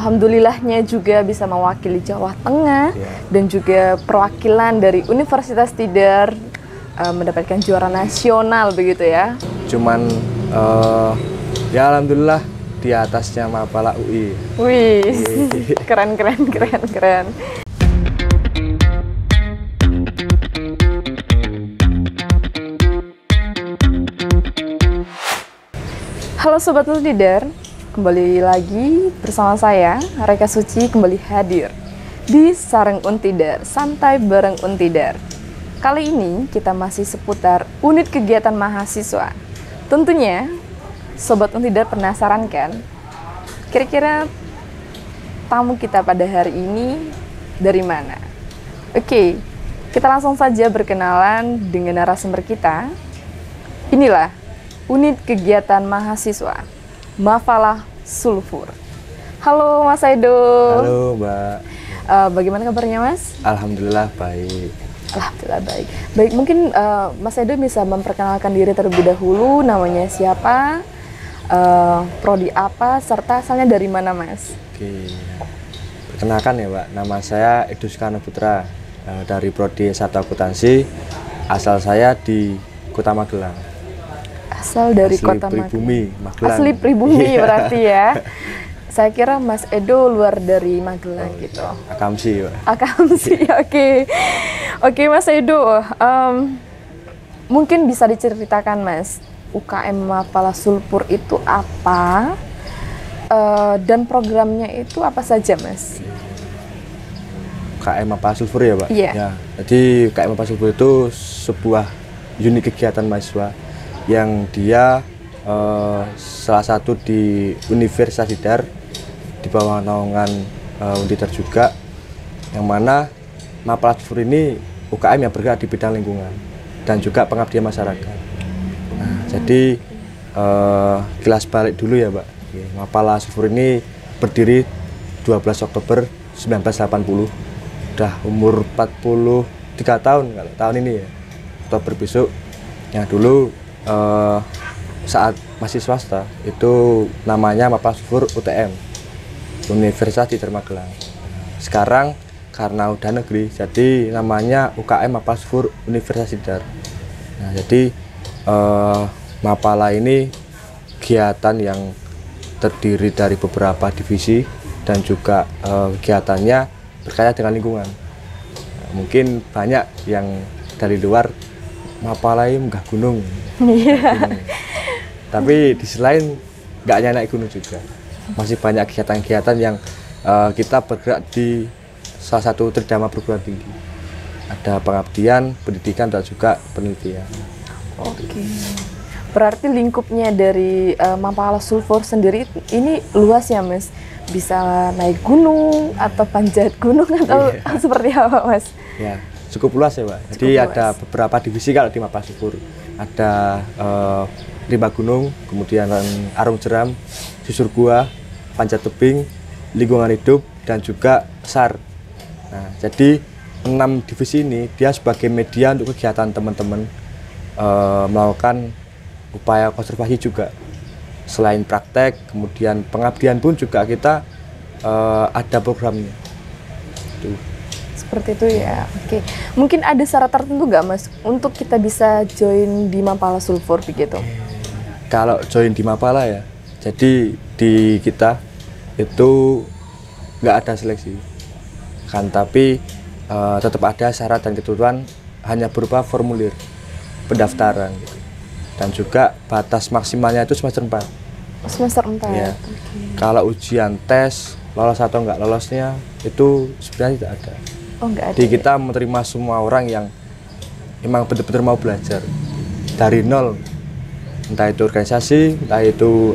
Alhamdulillahnya juga bisa mewakili Jawa Tengah dan juga perwakilan dari Universitas Tidar mendapatkan juara nasional begitu ya. Cuman ya alhamdulillah di atasnya Mapala UI. Wih, keren. Halo Sobat Untidar, kembali lagi bersama saya, Reka Suci kembali hadir di Sareng Untidar, santai bareng Untidar. Kali ini kita masih seputar unit kegiatan mahasiswa. Tentunya, Sobat Untidar penasaran kan? Kira-kira tamu kita pada hari ini dari mana? Oke, kita langsung saja berkenalan dengan narasumber kita. Inilah unit kegiatan mahasiswa Mapala Sulfur. Halo Mas Edo. Halo Mbak. Bagaimana kabarnya Mas? Alhamdulillah baik. Alhamdulillah baik. Baik, mungkin Mas Edo bisa memperkenalkan diri terlebih dahulu. Namanya siapa, prodi apa, serta asalnya dari mana Mas? Oke. Perkenalkan ya Mbak, nama saya Edo Soekarno Putra dari prodi S1 Akuntansi. Asal saya di Kota Magelang. Asal dari asli Kota Pribumi, Magelang. Asli Pribumi berarti ya. Saya kira Mas Edo luar dari Magelang gitu. Akamsi, Pak. Akamsi, oke. Oke Mas Edo, mungkin bisa diceritakan Mas, UKM Mapala Sulfur itu apa? Dan programnya itu apa saja Mas? UKM Mapala Sulfur ya Pak? Iya. Ya, jadi UKM Mapala Sulfur itu sebuah unit kegiatan mahasiswa yang dia salah satu di Universitas Tidar di bawah naungan Untidar juga, yang mana Mapala Sulfur ini UKM yang bergerak di bidang lingkungan dan juga pengabdian masyarakat. Nah, jadi kilas balik dulu ya Pak. Mapala Sulfur ini berdiri 12 Oktober 1980, udah umur 43 tahun kalau tahun ini ya, Oktober besok. Yang dulu saat masih swasta itu namanya Mapala Sulfur UTM, Universitas Tidar Magelang. Sekarang karena udah negeri jadi namanya UKM Mapala Sulfur Universitas Tidar. Nah, jadi Mapala ini kegiatan yang terdiri dari beberapa divisi dan juga kegiatannya berkaitan dengan lingkungan. Nah, mungkin banyak yang dari luar Mapala ini munggah gunung. Tapi di sisi lain nggak hanya naik gunung juga, masih banyak kegiatan-kegiatan yang kita bergerak di salah satu tridharma perguruan tinggi. Ada pengabdian, pendidikan, dan juga penelitian. Oke. Berarti lingkupnya dari Mapala Sulfur sendiri ini luas ya Mas? Bisa naik gunung atau panjat gunung atau seperti apa Mas? Ya, cukup luas ya Pak. Jadi ada beberapa divisi kalau di Mapala Sulfur. Ada rimba gunung, kemudian arung jeram, susur gua, panjat tebing, lingkungan hidup, dan juga SAR. Nah, jadi 6 divisi ini dia sebagai media untuk kegiatan teman-teman melakukan upaya konservasi juga. Selain praktek, kemudian pengabdian pun juga kita ada programnya. Tuh. Seperti itu ya, oke. Mungkin ada syarat tertentu nggak Mas untuk kita bisa join di Mapala Sulfur begitu? Kalau join di Mapala ya, jadi di kita itu nggak ada seleksi kan, tapi tetap ada syarat dan ketentuan, hanya berupa formulir pendaftaran gitu. Dan juga batas maksimalnya itu semester 4. Semester 4 ya. Okay. Kalau ujian tes lolos atau nggak lolosnya itu sebenarnya tidak ada. Oh, nggak ada. Jadi kita menerima semua orang yang memang benar-benar mau belajar dari nol, entah itu organisasi, entah itu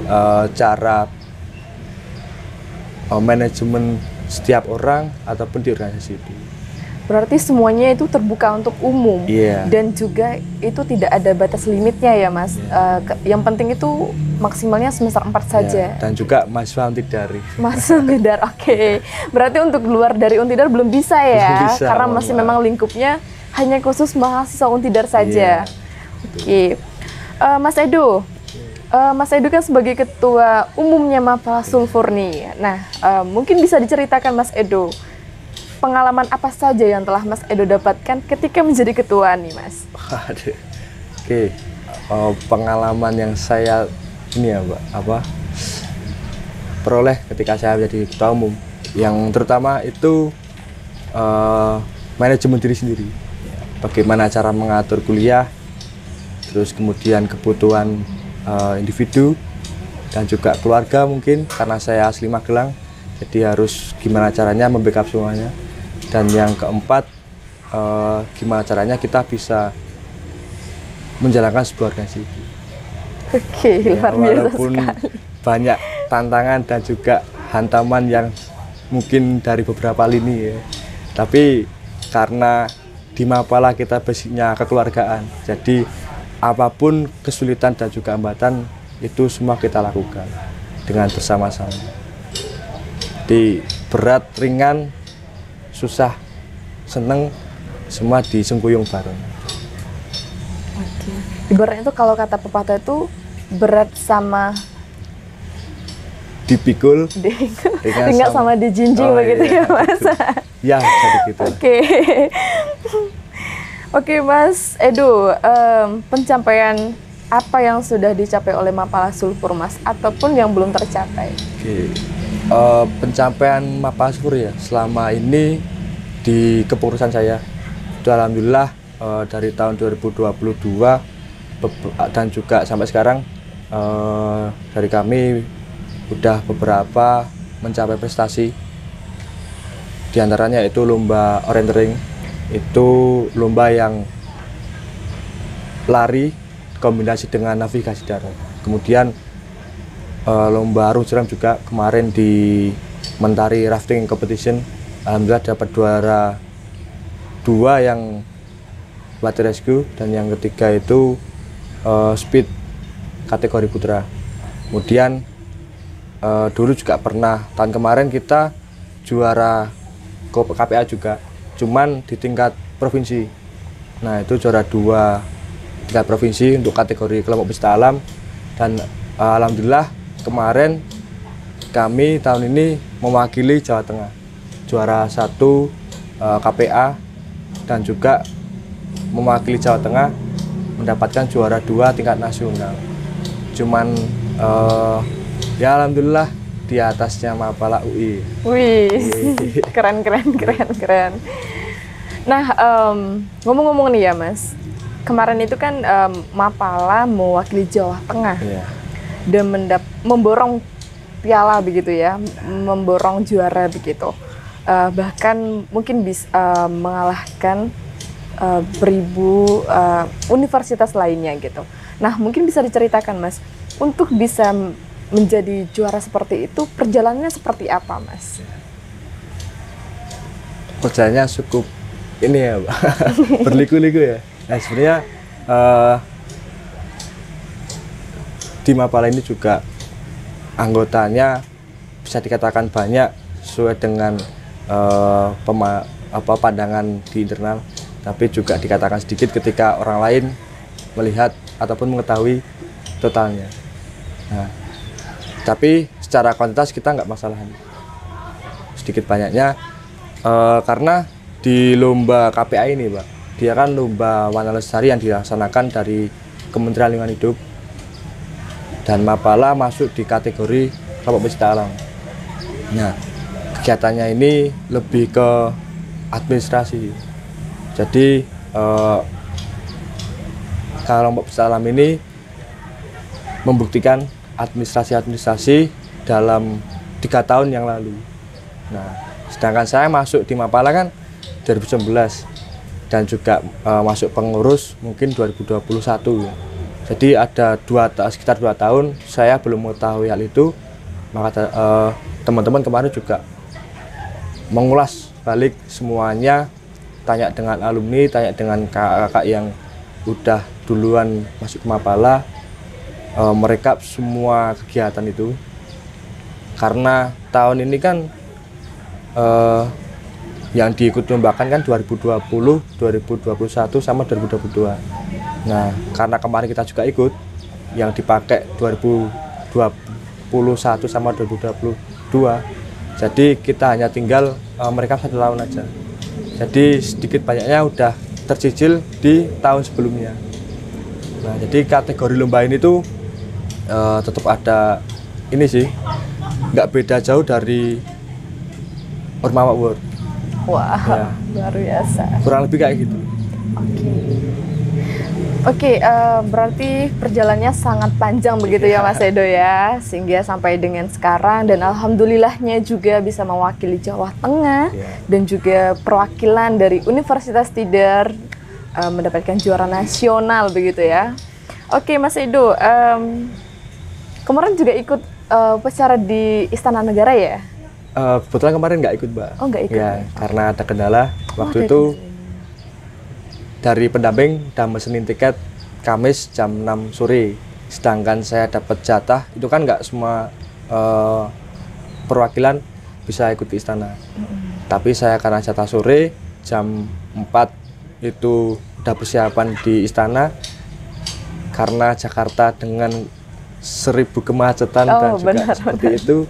cara manajemen setiap orang ataupun di organisasi itu. Berarti semuanya itu terbuka untuk umum, dan juga itu tidak ada batas limitnya ya Mas. Yang penting itu maksimalnya semester 4 saja. Dan juga mahasiswa Untidar. Mahasiswa Untidar, oke. Berarti untuk luar dari Untidar belum bisa ya, belum bisa, karena masih memang lingkupnya hanya khusus mahasiswa Untidar saja. Oke. Mas Edo, Mas Edo kan sebagai ketua umumnya Mapala Sulfur nih. Nah, mungkin bisa diceritakan Mas Edo, pengalaman apa saja yang telah Mas Edo dapatkan ketika menjadi ketua nih, Mas? Aduh. Oke, pengalaman yang saya ini ya, Mbak, peroleh ketika saya menjadi ketua umum, yang terutama itu manajemen diri sendiri. Bagaimana cara mengatur kuliah, terus kemudian kebutuhan individu dan juga keluarga mungkin, karena saya asli Magelang, jadi harus gimana caranya membackup semuanya. Dan yang keempat, gimana caranya kita bisa menjalankan sebuah organisasi. Oke, luar biasa Walaupun sekali. banyak tantangan dan juga hantaman yang mungkin dari beberapa lini ya. Tapi karena di Mapala kita basicnya kekeluargaan, jadi apapun kesulitan dan juga hambatan itu semua kita lakukan dengan bersama-sama. Di berat, ringan, susah, seneng, semua disengkuyung bareng. Oke. Ibaratnya itu kalau kata pepatah itu berat sama Dipikul, ringan sama dijinjing begitu iya, ya, Mas. Ya, jadi gitu. Oke. Oke, Mas Edo, pencapaian apa yang sudah dicapai oleh Mapala Sulfur, Mas, ataupun yang belum tercapai? Oke. Pencapaian Mapala Sulfur ya selama ini di kepengurusan saya itu alhamdulillah dari tahun 2022 dan juga sampai sekarang dari kami udah beberapa mencapai prestasi. Di antaranya itu lomba orientering, itu lomba yang lari kombinasi dengan navigasi darat. Kemudian lomba arung jeram juga kemarin di Mentari Rafting Competition, alhamdulillah dapat juara 2 yang water rescue, dan yang ketiga itu speed kategori putra. Kemudian dulu juga pernah tahun kemarin kita juara KPA juga, cuman di tingkat provinsi. Nah, itu juara 2 tingkat provinsi untuk kategori kelompok pecinta alam. Dan alhamdulillah kemarin kami tahun ini mewakili Jawa Tengah, juara 1 KPA, dan juga mewakili Jawa Tengah mendapatkan juara 2 tingkat nasional. Cuman ya alhamdulillah di atasnya Mapala UI. Wih, keren. Nah, ngomong-ngomong nih ya, Mas, kemarin itu kan Mapala mewakili Jawa Tengah, Iya. dan memborong piala begitu ya, memborong juara begitu. Bahkan mungkin bisa mengalahkan beribu universitas lainnya gitu. Nah, mungkin bisa diceritakan, Mas, untuk bisa menjadi juara seperti itu, perjalanannya seperti apa, Mas? Perjalanannya cukup ini ya, Pak. Berliku-liku ya. Nah, sebenarnya di Mapala ini juga anggotanya bisa dikatakan banyak sesuai dengan pandangan di internal, tapi juga dikatakan sedikit ketika orang lain melihat ataupun mengetahui totalnya. Nah, tapi secara kuantitas kita nggak masalah, sedikit banyaknya, karena di lomba KPA ini, Pak, dia kan lomba warna lestari yang dilaksanakan dari Kementerian Lingkungan Hidup, dan Mapala masuk di kategori kelompok pecinta alam. Nah, kegiatannya ini lebih ke administrasi. Jadi kelompok pecinta alam ini membuktikan administrasi dalam 3 tahun yang lalu. Nah, sedangkan saya masuk di Mapala kan 2019 dan juga masuk pengurus mungkin 2021 ya. Jadi ada sekitar 2 tahun saya belum mengetahui hal itu. Maka teman-teman kemarin juga mengulas balik semuanya, tanya dengan alumni, tanya dengan kakak-kakak yang udah duluan masuk ke Mapala, merekap semua kegiatan itu. Karena tahun ini kan yang diikut lombakan kan 2020, 2021 sama 2022. Nah, karena kemarin kita juga ikut, yang dipakai 2021 sama 2022. Jadi kita hanya tinggal mereka 1 tahun aja. Jadi sedikit banyaknya udah tercicil di tahun sebelumnya. Nah, jadi kategori lomba ini tuh tetap ada ini sih, nggak beda jauh dari Ormawa World. Wah, Ya. luar biasa. Kurang lebih kayak gitu. Oke, berarti perjalanannya sangat panjang begitu ya Mas Edo ya, sehingga sampai dengan sekarang dan alhamdulillahnya juga bisa mewakili Jawa Tengah dan juga perwakilan dari Universitas Tidar mendapatkan juara nasional begitu ya. Oke Mas Edo, kemarin juga ikut upacara di Istana Negara ya? Kebetulan kemarin nggak ikut, Mbak. Oh, nggak ikut. Ya, karena ada kendala. Waktu ada itu kendala. dari pendamping udah mesenin tiket Kamis jam 6 sore. Sedangkan saya dapat jatah, itu kan nggak semua perwakilan bisa ikut ke istana. Tapi saya karena jatah sore, jam 4 itu udah persiapan di istana. Karena Jakarta dengan 1000 kemacetan dan juga seperti itu,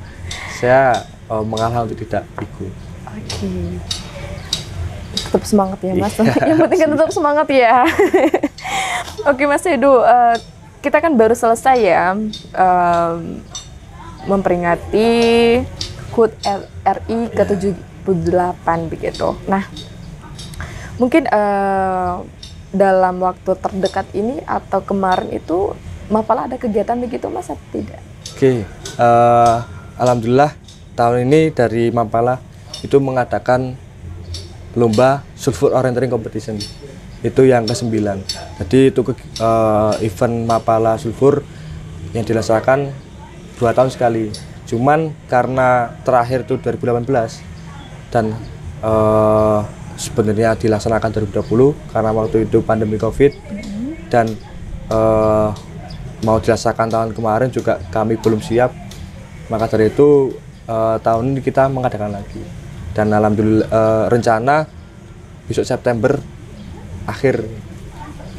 saya mengalah untuk tidak ikut. Oke. Tetap semangat ya Mas. Iya. Yang penting kan tetap semangat ya. Oke Mas Edo, kita kan baru selesai ya memperingati HUT RI ke-78 begitu. Nah, mungkin dalam waktu terdekat ini atau kemarin itu Mapala ada kegiatan begitu Mas atau tidak? Oke, alhamdulillah tahun ini dari Mapala itu mengadakan lomba sulfur orienteering competition, itu yang ke-9. Jadi itu event Mapala sulfur yang dilaksanakan 2 tahun sekali. Cuman karena terakhir itu 2018 dan sebenarnya dilaksanakan 2020 karena waktu itu pandemi COVID dan mau dilaksanakan tahun kemarin juga kami belum siap. Maka dari itu tahun ini kita mengadakan lagi. Dan alhamdulillah rencana besok September akhir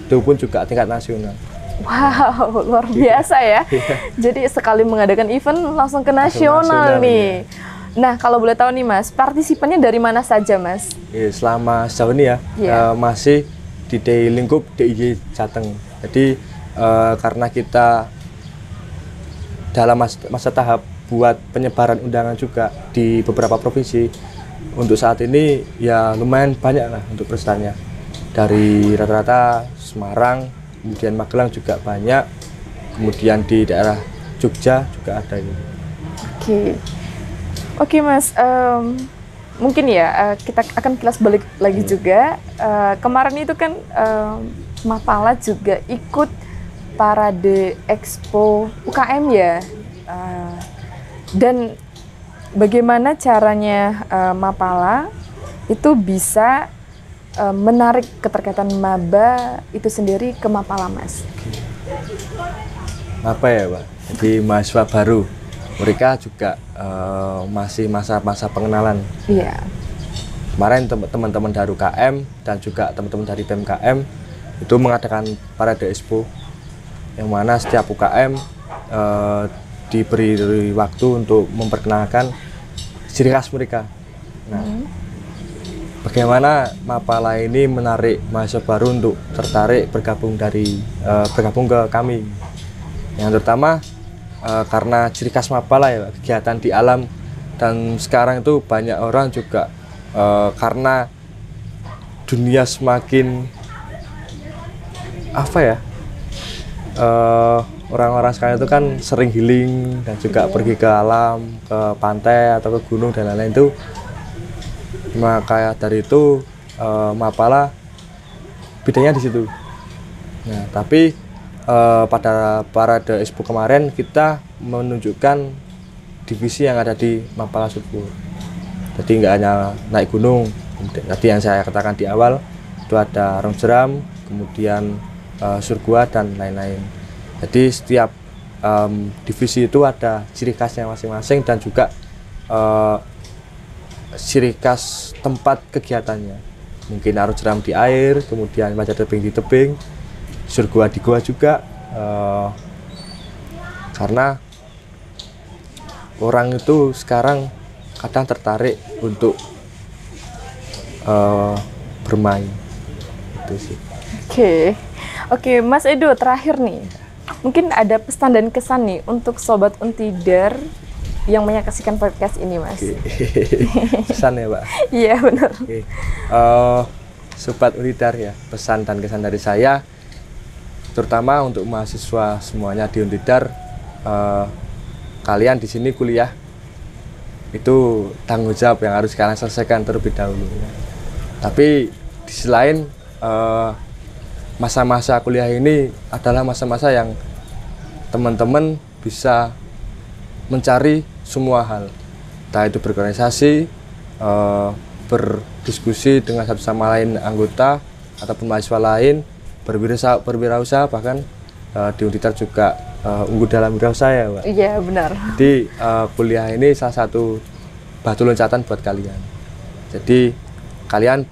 itu pun juga tingkat nasional. Wow, luar biasa ya. Jadi sekali mengadakan event langsung ke nasional nih. Nah, kalau boleh tahu nih Mas, partisipannya dari mana saja Mas? Selama sejauh ini ya, masih di lingkup DIY Jateng. Jadi karena kita dalam masa tahap buat penyebaran undangan juga di beberapa provinsi, untuk saat ini ya lumayan banyak lah untuk pesertanya. Dari rata-rata Semarang, kemudian Magelang juga banyak, kemudian di daerah Jogja juga ada ini. Oke Mas, mungkin ya kita akan kilas balik lagi juga. Kemarin itu kan Mapala juga ikut parade Expo UKM ya. Dan bagaimana caranya Mapala itu bisa menarik keterkaitan maba itu sendiri ke Mapala Mas? Apa ya Pak? Jadi mahasiswa baru, mereka juga masih masa-masa pengenalan. Iya. Kemarin teman-teman dari UKM dan juga teman-teman dari PMKM itu mengadakan parade Expo, yang mana setiap UKM diberi waktu untuk memperkenalkan ciri khas mereka. Nah, bagaimana Mapala ini menarik mahasiswa baru untuk tertarik bergabung ke kami? Yang terutama karena ciri khas Mapala ya, kegiatan di alam, dan sekarang itu banyak orang juga karena dunia semakin apa ya? Orang-orang sekarang itu kan sering healing dan juga pergi ke alam, ke pantai atau ke gunung dan lain-lain itu. Maka dari itu Mapala bedanya di situ. Nah, tapi pada parade Expo kemarin kita menunjukkan divisi yang ada di Mapala Sulfur. Jadi nggak hanya naik gunung, tadi yang saya katakan di awal itu ada rong jeram, kemudian surgua dan lain-lain. Jadi setiap divisi itu ada ciri khasnya masing-masing dan juga ciri khas tempat kegiatannya. Mungkin naruh jeram di air, kemudian baca tebing di tebing, surgua di gua juga, Karena orang itu sekarang kadang tertarik untuk bermain itu sih. Oke, Mas Edo, terakhir nih, mungkin ada pesan dan kesan nih untuk Sobat Untidar yang menyaksikan podcast ini, Mas. Pesan ya, Pak? Iya, benar. Sobat Untidar ya, pesan dan kesan dari saya, terutama untuk mahasiswa semuanya di Untidar, kalian di sini kuliah itu tanggung jawab yang harus kalian selesaikan terlebih dahulu. Tapi di sisi lain, masa-masa kuliah ini adalah masa-masa yang teman-teman bisa mencari semua hal, entah itu berorganisasi, berdiskusi dengan satu sama lain anggota ataupun mahasiswa lain, berwirausaha, bahkan di Untidar juga unggul dalam wirausaha ya, Pak. Iya, benar. Jadi kuliah ini salah satu batu loncatan buat kalian. Jadi kalian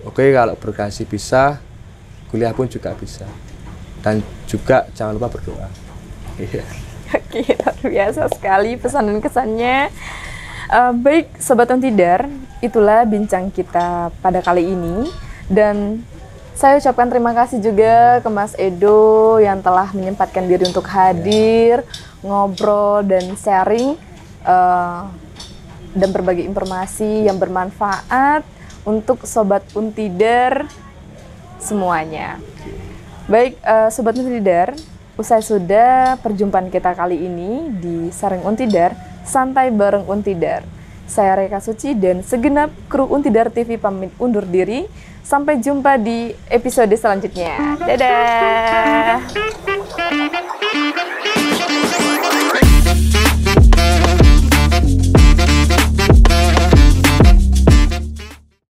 kalau berorganisasi bisa, kuliah pun juga bisa. Dan juga jangan lupa berdoa. Oke, luar biasa sekali pesan dan kesannya. Baik, Sobat Untidar, itulah bincang kita pada kali ini. Dan saya ucapkan terima kasih juga ke Mas Edo yang telah menyempatkan diri untuk hadir, ngobrol, dan sharing, dan berbagi informasi yang bermanfaat untuk Sobat Untidar semuanya. Baik, Sobat Untidar, usai sudah perjumpaan kita kali ini di Sareng Untidar, santai bareng Untidar. Saya Reka Suci dan segenap kru Untidar TV pamit undur diri. Sampai jumpa di episode selanjutnya. Dadah!